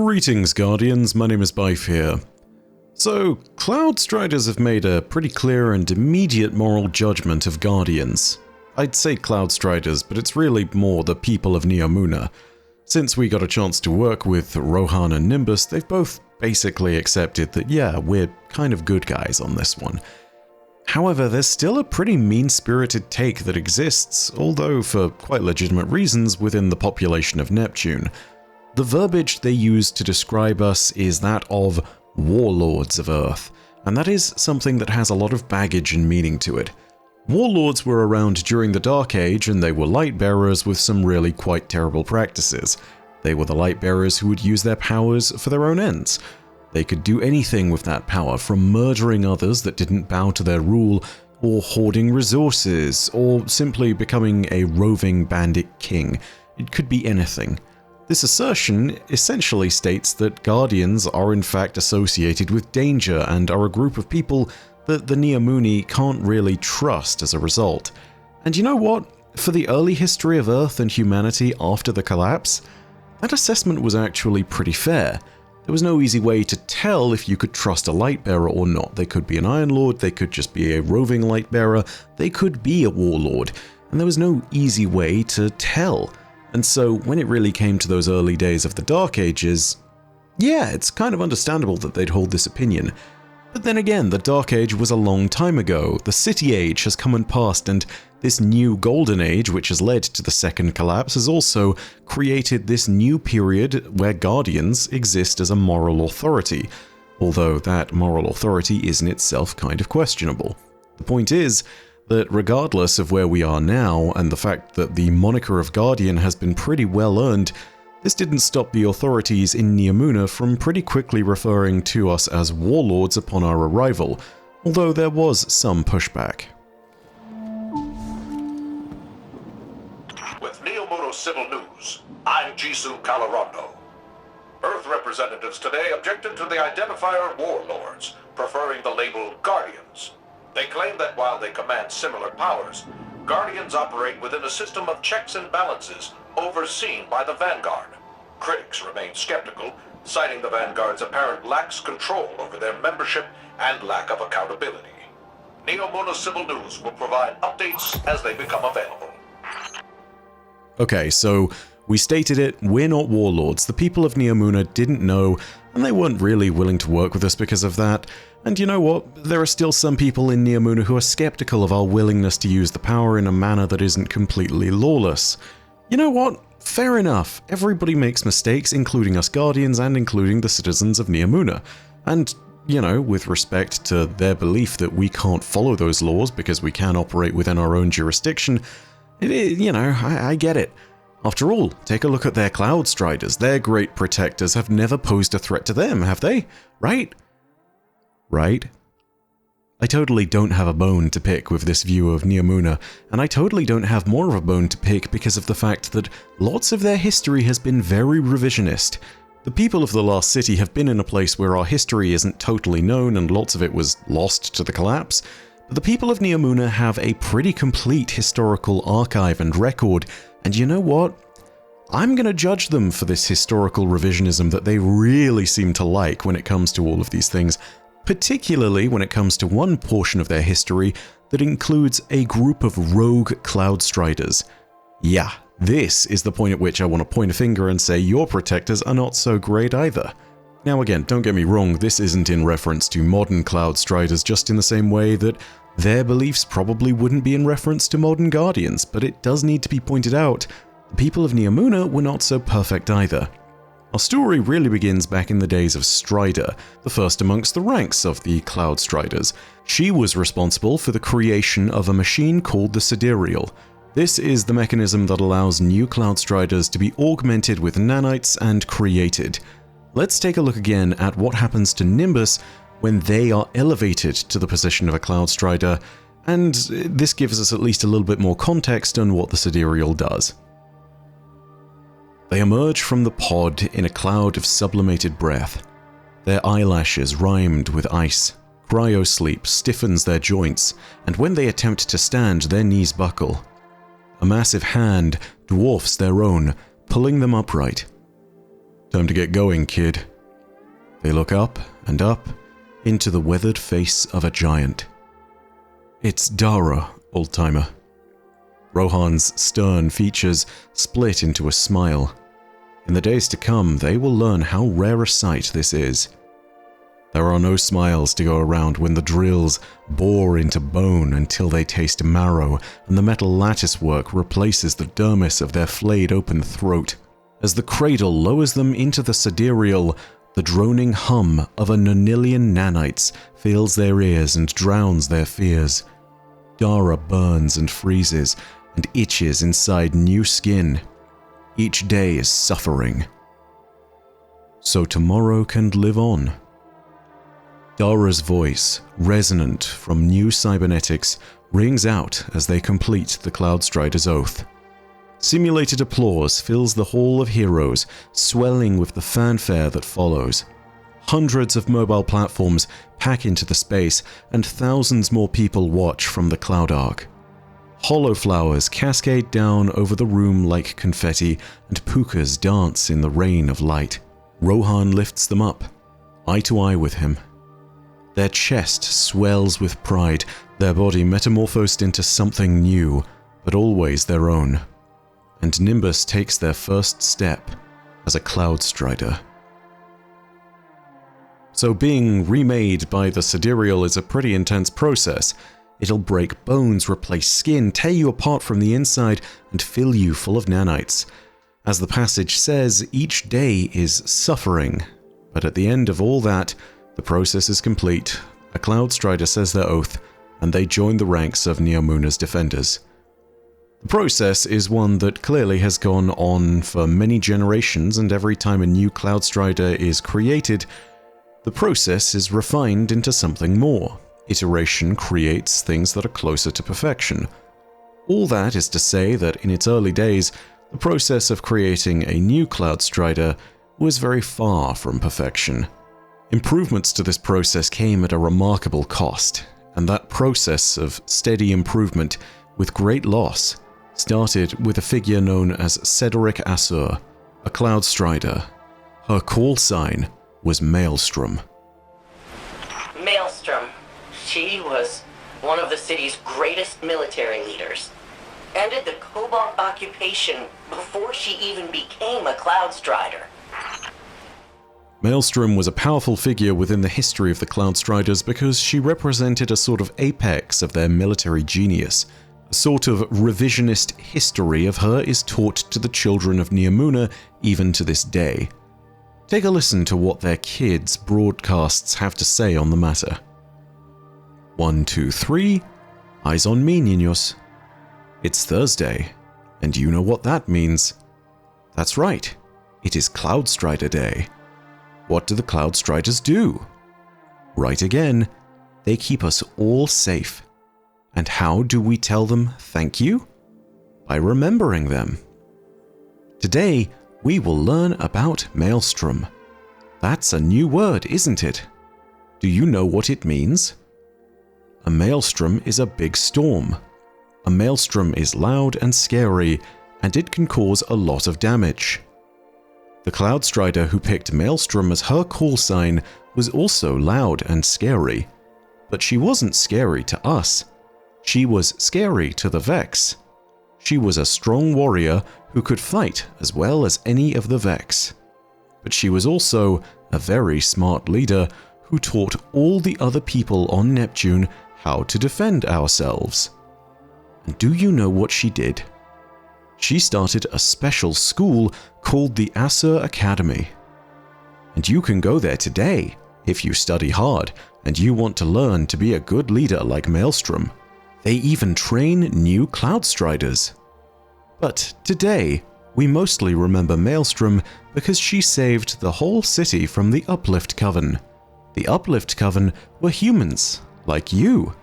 Greetings, Guardians, my name is Bife here. So, Cloudstriders have made a pretty clear and immediate moral judgment of Guardians. I'd say Cloudstriders, but it's really more the people of Neomuna. Since we got a chance to work with Rohan and Nimbus, they've both basically accepted that yeah, we're kind of good guys on this one. However, there's still a pretty mean-spirited take that exists, although for quite legitimate reasons, within the population of Neptune. The verbiage they use to describe us is that of warlords of Earth, and that is something that has a lot of baggage and meaning to it. Warlords were around during the Dark Age, and they were light-bearers with some really quite terrible practices. They were the light-bearers who would use their powers for their own ends. They could do anything with that power, from murdering others that didn't bow to their rule, or hoarding resources, or simply becoming a roving bandit king. It could be anything. This assertion essentially states that Guardians are in fact associated with danger and are a group of people that the Neomuni can't really trust as a result. And you know what? For the early history of Earth and humanity after the collapse, that assessment was actually pretty fair. There was no easy way to tell if you could trust a Lightbearer or not. They could be an Iron Lord, they could just be a roving Lightbearer, they could be a Warlord, and there was no easy way to tell. And so when it really came to those early days of the Dark Ages, yeah, it's kind of understandable that they'd hold this opinion. But then again, the Dark Age was a long time ago, the City Age has come and passed, and this new Golden Age, which has led to the second collapse, has also created this new period where Guardians exist as a moral authority, although that moral authority is in itself kind of questionable. The point is that regardless of where we are now, and the fact that the moniker of Guardian has been pretty well earned, this didn't stop the authorities in Neomuna from pretty quickly referring to us as warlords upon our arrival, although there was some pushback. With Neomuna Civil News, I'm Jisoo Calorondo. Earth representatives today objected to the identifier warlords, preferring the label Guardians. They claim that while they command similar powers, Guardians operate within a system of checks and balances overseen by the Vanguard. Critics remain skeptical, citing the Vanguard's apparent lax control over their membership and lack of accountability. Neomuna Civil News will provide updates as they become available. Okay, so we stated it, we're not warlords. The people of Neomuna didn't know, and they weren't really willing to work with us because of that. And you know what? There are still some people in Neomuna who are skeptical of our willingness to use the power in a manner that isn't completely lawless. You know what? Fair enough. Everybody makes mistakes, including us Guardians and including the citizens of Neomuna. And, you know, with respect to their belief that we can't follow those laws because we can operate within our own jurisdiction, I get it. After all, take a look at their Cloudstriders. Their great protectors have never posed a threat to them, have they? Right? Right? I totally don't have a bone to pick with this view of Neomuna, and I totally don't have more of a bone to pick because of the fact that lots of their history has been very revisionist. The people of the Lost City have been in a place where our history isn't totally known and lots of it was lost to the collapse, but the people of Neomuna have a pretty complete historical archive and record, and you know what? I'm gonna judge them for this historical revisionism that they really seem to like when it comes to all of these things, particularly when it comes to one portion of their history that includes a group of rogue Cloudstriders. Yeah, this is the point at which I want to point a finger and say your protectors are not so great either. Now again, don't get me wrong, this isn't in reference to modern Cloudstriders, just in the same way that their beliefs probably wouldn't be in reference to modern Guardians, but it does need to be pointed out, the people of Neomuna were not so perfect either. Our story really begins back in the days of Strider, the first amongst the ranks of the Cloudstriders. She was responsible for the creation of a machine called the Sidereal. This is the mechanism that allows new Cloudstriders to be augmented with nanites and created. Let's take a look again at what happens to Nimbus when they are elevated to the position of a Cloudstrider, and this gives us at least a little bit more context on what the Sidereal does. They emerge from the pod in a cloud of sublimated breath. Their eyelashes rimed with ice. Cryosleep stiffens their joints, and when they attempt to stand, their knees buckle. A massive hand dwarfs their own, pulling them upright. Time to get going, kid. They look up and up into the weathered face of a giant. It's Dara, old-timer. Rohan's stern features split into a smile. In the days to come, they will learn how rare a sight this is. There are no smiles to go around when the drills bore into bone until they taste marrow and the metal latticework replaces the dermis of their flayed open throat. As the cradle lowers them into the sidereal, the droning hum of a nonillion nanites fills their ears and drowns their fears. Dara burns and freezes and itches inside new skin. Each day is suffering. So tomorrow can live on. Dara's voice, resonant from new cybernetics, rings out as they complete the Cloudstrider's oath. Simulated applause fills the Hall of Heroes, swelling with the fanfare that follows. Hundreds of mobile platforms pack into the space, and thousands more people watch from the Cloud Ark. Hollow flowers cascade down over the room like confetti, and pukas dance in the rain of light. Rohan lifts them up, eye to eye with him. Their chest swells with pride, their body metamorphosed into something new, but always their own. And Nimbus takes their first step as a Cloudstrider. So being remade by the Sidereal is a pretty intense process. It'll break bones, replace skin, tear you apart from the inside, and fill you full of nanites. As the passage says, each day is suffering, but at the end of all that, the process is complete. A Cloudstrider says their oath, and they join the ranks of Neomuna's defenders. The process is one that clearly has gone on for many generations, and every time a new Cloudstrider is created, the process is refined into something more. Iteration creates things that are closer to perfection. All that is to say that in its early days, the process of creating a new Cloudstrider was very far from perfection. Improvements to this process came at a remarkable cost, and that process of steady improvement with great loss started with a figure known as Cedric Assur, a Cloudstrider. Her call sign was Maelstrom. Maelstrom. She was one of the city's greatest military leaders. Ended the Cobalt occupation before she even became a Cloudstrider. Maelstrom was a powerful figure within the history of the Cloudstriders because she represented a sort of apex of their military genius. A sort of revisionist history of her is taught to the children of Neomuna even to this day. Take a listen to what their kids' broadcasts have to say on the matter. 1, 2, 3. Eyes on me, niños. It's Thursday, and you know what that means. That's right, it is Cloudstrider Day. What do the Cloudstriders do? Right again, they keep us all safe. And how do we tell them thank you? By remembering them. Today, we will learn about Maelstrom. That's a new word, isn't it? Do you know what it means? A maelstrom is a big storm. A maelstrom is loud and scary, and it can cause a lot of damage. The Cloudstrider who picked Maelstrom as her call sign was also loud and scary. But she wasn't scary to us. She was scary to the Vex. She was a strong warrior who could fight as well as any of the Vex. But she was also a very smart leader who taught all the other people on Neptune how to defend ourselves. And do you know what she did? She started a special school called the Assur Academy. And you can go there today if you study hard and you want to learn to be a good leader like Maelstrom. They even train new Cloudstriders. But today, we mostly remember Maelstrom because she saved the whole city from the Uplift Coven. The Uplift Coven were humans, like you,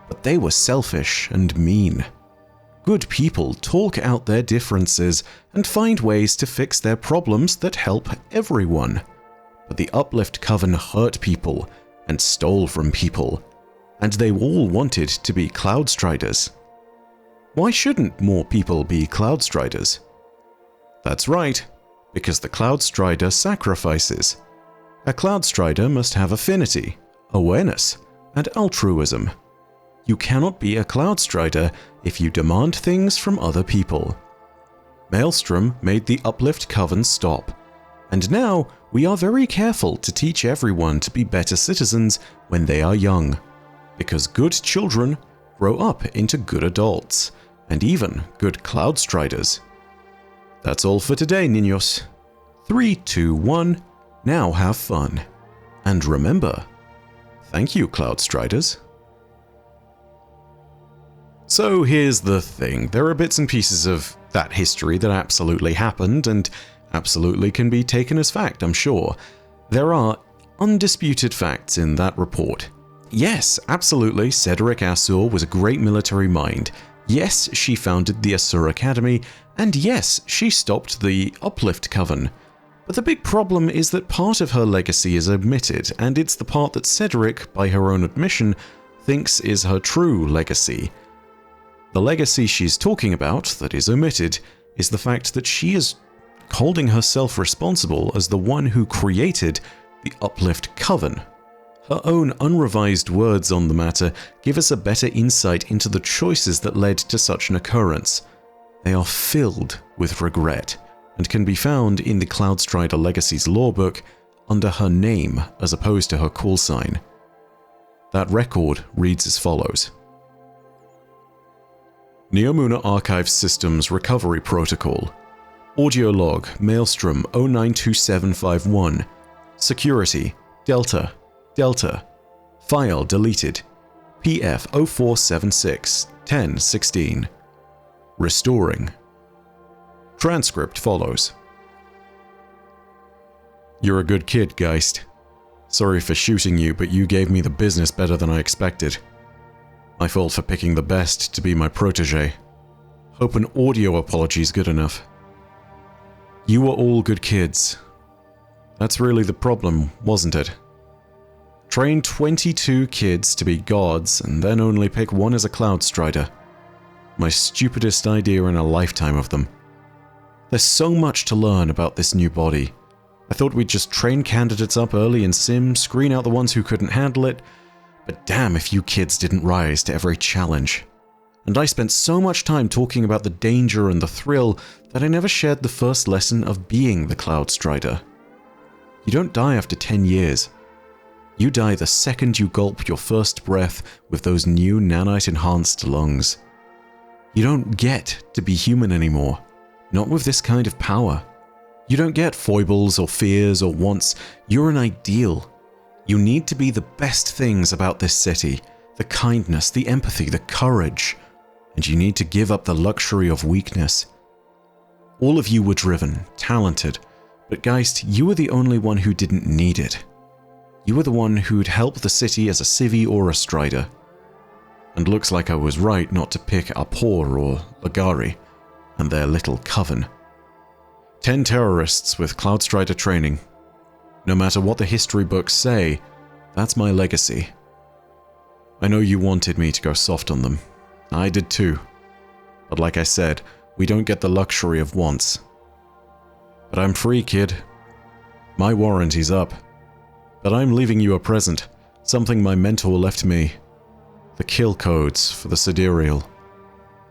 but they were selfish and mean. Good people talk out their differences and find ways to fix their problems that help everyone. But the Uplift Coven hurt people and stole from people, and they all wanted to be Cloudstriders. Why shouldn't more people be Cloudstriders? That's right, because the Cloudstrider sacrifices. A Cloudstrider must have affinity, awareness, and altruism. You cannot be a Cloudstrider if you demand things from other people. Maelstrom made the Uplift Coven stop, and now we are very careful to teach everyone to be better citizens when they are young, because good children grow up into good adults, and even good Cloudstriders. That's all for today, niños. 3, 2, 1, now have fun. And remember, thank you, Cloudstriders. So here's the thing, there are bits and pieces of that history that absolutely happened and absolutely can be taken as fact, I'm sure. There are undisputed facts in that report. Yes, absolutely, Cedric Assur was a great military mind. Yes, she founded the Assur Academy, and yes, she stopped the Uplift Coven. But the big problem is that part of her legacy is omitted, and it's the part that Cedric, by her own admission, thinks is her true legacy. The legacy she's talking about, that is omitted, is the fact that she is holding herself responsible as the one who created the Uplift Coven. Her own unrevised words on the matter give us a better insight into the choices that led to such an occurrence. They are filled with regret, and can be found in the Cloudstrider Legacy's lawbook under her name as opposed to her call sign. That record reads as follows. Neomuna Archive Systems Recovery Protocol. Audio log Maelstrom 092751. Security Delta. Delta. File deleted. PF 0476 1016. Restoring. Transcript follows. You're a good kid, Geist. Sorry for shooting you, but you gave me the business better than I expected. My fault for picking the best to be my protege. Hope an audio apology's good enough. You were all good kids. That's really the problem, wasn't it? Train 22 kids to be gods and then only pick one as a Cloudstrider. My stupidest idea in a lifetime of them. There's so much to learn about this new body. I thought we'd just train candidates up early in Sim, screen out the ones who couldn't handle it, but damn if you kids didn't rise to every challenge. And I spent so much time talking about the danger and the thrill that I never shared the first lesson of being the Cloudstrider. You don't die after 10 years. You die the second you gulp your first breath with those new nanite-enhanced lungs. You don't get to be human anymore. Not with this kind of power. You don't get foibles or fears or wants. You're an ideal. You need to be the best things about this city. The kindness, the empathy, the courage. And you need to give up the luxury of weakness. All of you were driven, talented, but Geist, you were the only one who didn't need it. You were the one who'd help the city as a civvy or a strider. And looks like I was right not to pick Apor or Lagari and their little coven. 10 terrorists with Cloudstrider training. No matter what the history books say, that's my legacy. I know you wanted me to go soft on them. I did too. But like I said, we don't get the luxury of wants. But I'm free, kid. My warranty's up. But I'm leaving you a present, something my mentor left me. The kill codes for the Sidereal.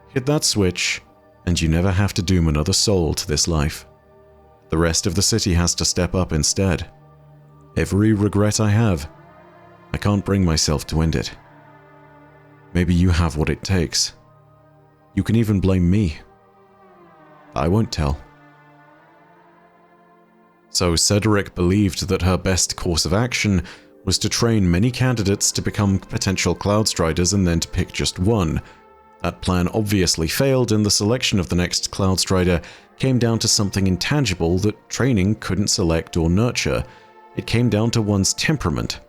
Hit that switch, and you never have to doom another soul to this life. The rest of the city has to step up instead. Every regret I have, I can't bring myself to end it. Maybe you have what it takes. You can even blame me. I won't tell. So Cedric believed that her best course of action was to train many candidates to become potential Cloudstriders and then to pick just one. That plan obviously failed, and the selection of the next Cloudstrider came down to something intangible that training couldn't select or nurture. It came down to one's temperament.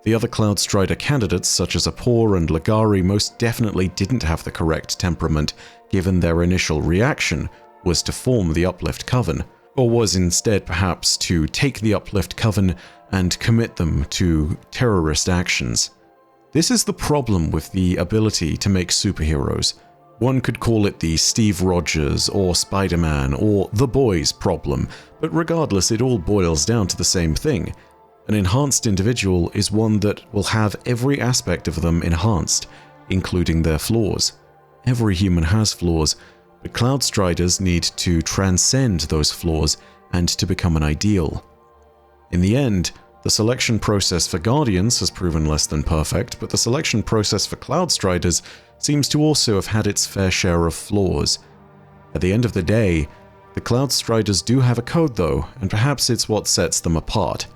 The other Cloudstrider candidates, such as Apor and Lagari, most definitely didn't have the correct temperament, given their initial reaction was to form the Uplift Coven, or was instead perhaps to take the Uplift Coven and commit them to terrorist actions. This is the problem with the ability to make superheroes. One could call it the Steve Rogers or Spider-Man or The Boys problem, but regardless, it all boils down to the same thing. An enhanced individual is one that will have every aspect of them enhanced, including their flaws. Every human has flaws, but Cloudstriders need to transcend those flaws and to become an ideal. In the end, the selection process for Guardians has proven less than perfect, but the selection process for Cloudstriders seems to also have had its fair share of flaws. At the end of the day, the Cloudstriders do have a code though, and perhaps it's what sets them apart.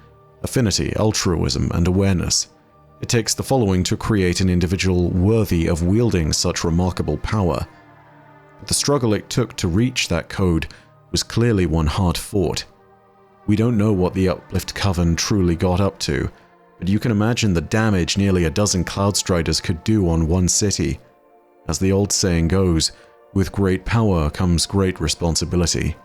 Affinity, altruism, and awareness. It takes the following to create an individual worthy of wielding such remarkable power. But the struggle it took to reach that code was clearly one hard fought. We don't know what the Uplift Coven truly got up to, but you can imagine the damage nearly a dozen Cloudstriders could do on one city. As the old saying goes, with great power comes great responsibility.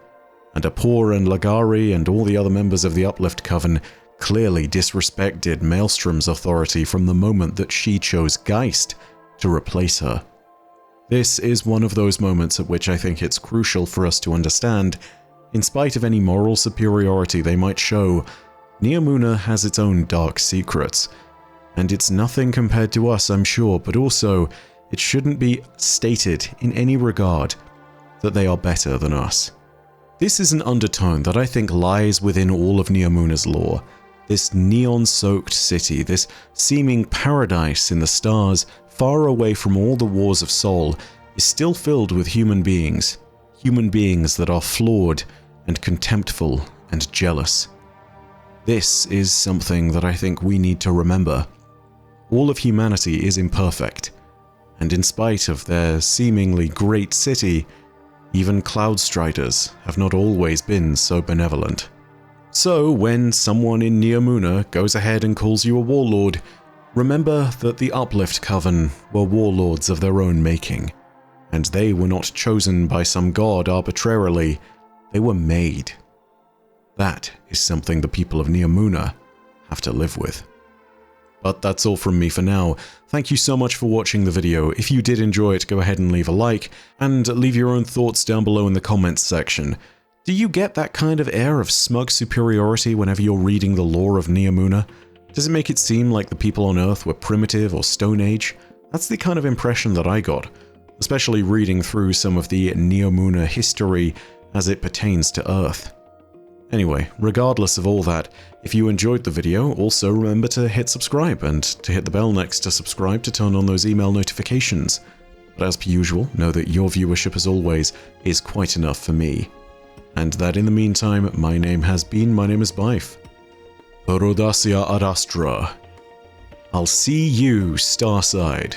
And Apor and Lagari and all the other members of the Uplift Coven clearly disrespected Maelstrom's authority from the moment that she chose Geist to replace her. This is one of those moments at which I think it's crucial for us to understand, in spite of any moral superiority they might show, Neomuna has its own dark secrets. And it's nothing compared to us, I'm sure, but also, it shouldn't be stated in any regard that they are better than us. This is an undertone that I think lies within all of Neomuna's lore. This neon-soaked city, this seeming paradise in the stars, far away from all the wars of Sol, is still filled with human beings that are flawed and contemptful and jealous. This is something that I think we need to remember. All of humanity is imperfect, and in spite of their seemingly great city, even Cloudstriders have not always been so benevolent. So when someone in Neomuna goes ahead and calls you a warlord, remember that the Uplift Coven were warlords of their own making, and they were not chosen by some god arbitrarily. They were made. That is something the people of Neomuna have to live with. But that's all from me for now. Thank you so much for watching the video. If you did enjoy it, go ahead and leave a like, and leave your own thoughts down below in the comments section. Do you get that kind of air of smug superiority whenever you're reading the lore of Neomuna? Does it make it seem like the people on Earth were primitive or Stone Age? That's the kind of impression that I got, especially reading through some of the Neomuna history as it pertains to Earth. Anyway, regardless of all that, if you enjoyed the video, also remember to hit subscribe and to hit the bell next to subscribe to turn on those email notifications. But as per usual, know that your viewership as always is quite enough for me. And that in the meantime, my name is Bife. Rhodacia ad Astra. I'll see you Starside.